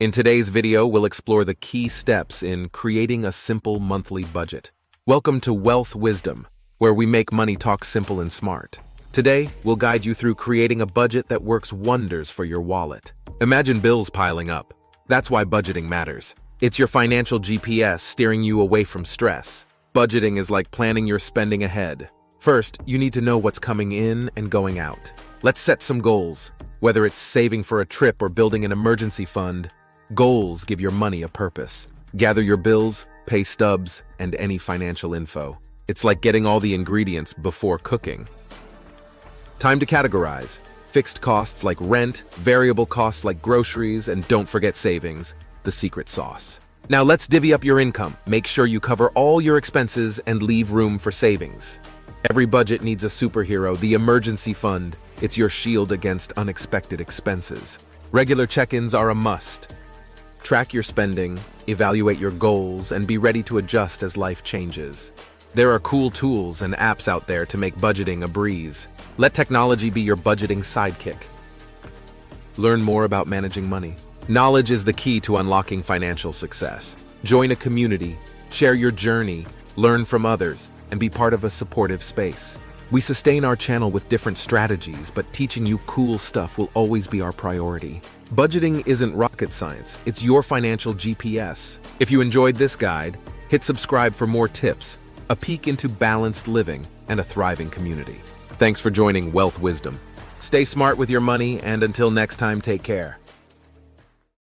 In today's video, we'll explore the key steps in creating a simple monthly budget. Welcome to Wealth Wisdom, where we make money talk simple and smart. Today, we'll guide you through creating a budget that works wonders for your wallet. Imagine bills piling up. That's why budgeting matters. It's your financial GPS steering you away from stress. Budgeting is like planning your spending ahead. First, you need to know what's coming in and going out. Let's set some goals. Whether it's saving for a trip or building an emergency fund, goals give your money a purpose. Gather your bills, pay stubs, and any financial info. It's like getting all the ingredients before cooking. Time to categorize. Fixed costs like rent, variable costs like groceries, and don't forget savings, the secret sauce. Now let's divvy up your income. Make sure you cover all your expenses and leave room for savings. Every budget needs a superhero, the emergency fund. It's your shield against unexpected expenses. Regular check-ins are a must. Track your spending, evaluate your goals, and be ready to adjust as life changes. There are cool tools and apps out there to make budgeting a breeze. Let technology be your budgeting sidekick. Learn more about managing money. Knowledge is the key to unlocking financial success. Join a community, share your journey, learn from others, and be part of a supportive space. We sustain our channel with different strategies, but teaching you cool stuff will always be our priority. Budgeting isn't rocket science, it's your financial GPS. If you enjoyed this guide, hit subscribe for more tips, a peek into balanced living, and a thriving community. Thanks for joining Wealth Wisdom. Stay smart with your money, and until next time, take care.